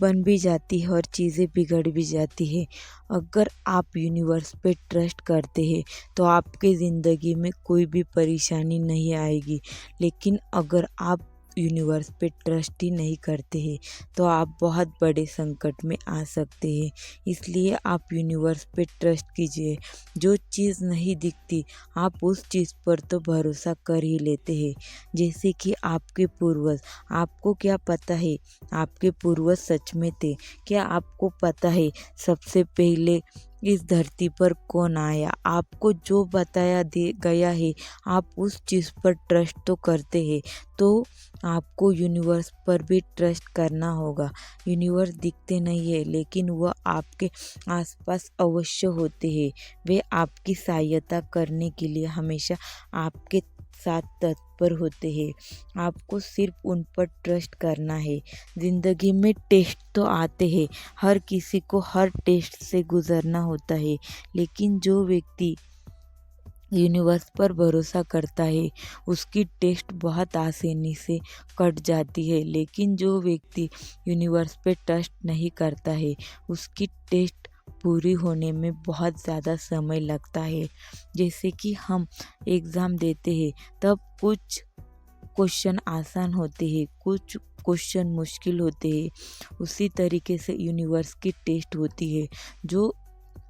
बन भी जाती है और चीज़ें बिगड़ भी जाती है। अगर आप यूनिवर्स पे ट्रस्ट करते हैं तो आपके ज़िंदगी में कोई भी परेशानी नहीं आएगी। लेकिन अगर आप यूनिवर्स पे ट्रस्ट ही नहीं करते हैं तो आप बहुत बड़े संकट में आ सकते हैं। इसलिए आप यूनिवर्स पे ट्रस्ट कीजिए। जो चीज़ नहीं दिखती आप उस चीज़ पर तो भरोसा कर ही लेते हैं। जैसे कि आपके पूर्वज, आपको क्या पता है आपके पूर्वज सच में थे? क्या आपको पता है सबसे पहले इस धरती पर कौन आया? आपको जो बताया दे गया है आप उस चीज़ पर ट्रस्ट तो करते हैं। तो आपको यूनिवर्स पर भी ट्रस्ट करना होगा। यूनिवर्स दिखते नहीं है लेकिन वह आपके आसपास अवश्य होते हैं। वे आपकी सहायता करने के लिए हमेशा आपके साथ तत्पर होते हैं। आपको सिर्फ उन पर ट्रस्ट करना है। ज़िंदगी में टेस्ट तो आते हैं, हर किसी को हर टेस्ट से गुजरना होता है। लेकिन जो व्यक्ति यूनिवर्स पर भरोसा करता है उसकी टेस्ट बहुत आसानी से कट जाती है। लेकिन जो व्यक्ति यूनिवर्स पे ट्रस्ट नहीं करता है उसकी टेस्ट पूरी होने में बहुत ज़्यादा समय लगता है। जैसे कि हम एग्ज़ाम देते हैं तब कुछ क्वेश्चन आसान होते हैं, कुछ क्वेश्चन मुश्किल होते हैं। उसी तरीके से यूनिवर्स की टेस्ट होती है। जो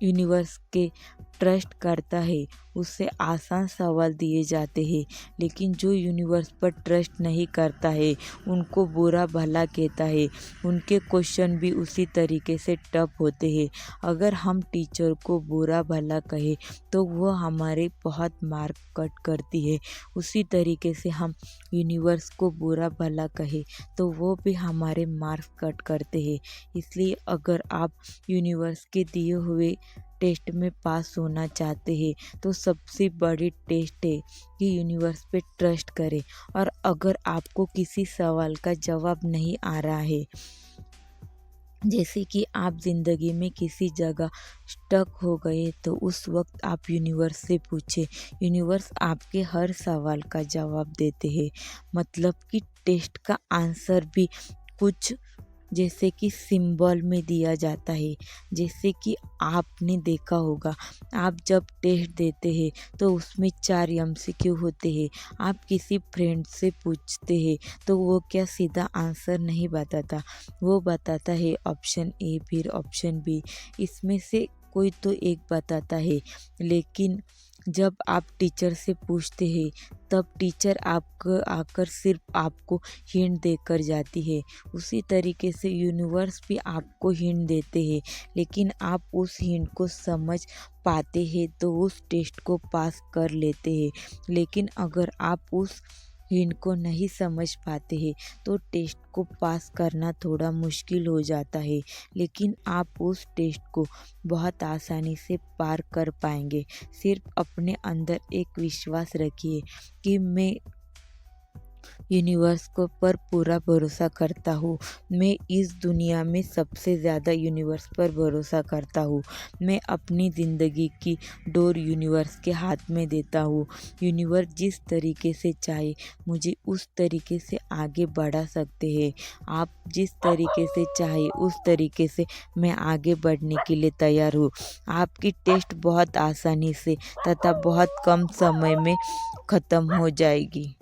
यूनिवर्स के ट्रस्ट करता है उससे आसान सवाल दिए जाते हैं। लेकिन जो यूनिवर्स पर ट्रस्ट नहीं करता है उनको बुरा भला कहता है। उनके क्वेश्चन भी उसी तरीके से टफ होते हैं। अगर हम टीचर को बुरा भला कहें तो वह हमारे बहुत मार्क कट करती है। उसी तरीके से हम यूनिवर्स को बुरा भला कहें तो वो भी हमारे मार्क्स कट करते हैं। इसलिए अगर आप यूनिवर्स के दिए हुए टेस्ट में पास होना चाहते हैं तो सबसे बड़ी टेस्ट है कि यूनिवर्स पे ट्रस्ट करें। और अगर आपको किसी सवाल का जवाब नहीं आ रहा है, जैसे कि आप ज़िंदगी में किसी जगह स्टक हो गए, तो उस वक्त आप यूनिवर्स से पूछें। यूनिवर्स आपके हर सवाल का जवाब देते हैं। मतलब कि टेस्ट का आंसर भी कुछ जैसे कि सिंबल में दिया जाता है। जैसे कि आपने देखा होगा आप जब टेस्ट देते हैं तो उसमें 4 एमसीक्यू होते हैं। आप किसी फ्रेंड से पूछते हैं तो वो क्या सीधा आंसर नहीं बताता, वो बताता है ऑप्शन ए फिर ऑप्शन बी, इसमें से कोई तो एक बताता है। लेकिन जब आप टीचर से पूछते हैं तब टीचर आपको आकर सिर्फ आपको हिंट देकर जाती है। उसी तरीके से यूनिवर्स भी आपको हिंट देते हैं। लेकिन आप उस हिंट को समझ पाते हैं तो उस टेस्ट को पास कर लेते हैं। लेकिन अगर आप उस हिंट को नहीं समझ पाते हैं तो टेस्ट को पास करना थोड़ा मुश्किल हो जाता है। लेकिन आप उस टेस्ट को बहुत आसानी से पार कर पाएंगे। सिर्फ अपने अंदर एक विश्वास रखिए कि मैं यूनिवर्स को पर पूरा भरोसा करता हूँ। मैं इस दुनिया में सबसे ज़्यादा यूनिवर्स पर भरोसा करता हूँ। मैं अपनी ज़िंदगी की डोर यूनिवर्स के हाथ में देता हूँ। यूनिवर्स जिस तरीके से चाहे मुझे उस तरीके से आगे बढ़ा सकते हैं। आप जिस तरीके से चाहे उस तरीके से मैं आगे बढ़ने के लिए तैयार हूँ। आपकी टेस्ट बहुत आसानी से तथा बहुत कम समय में ख़त्म हो जाएगी।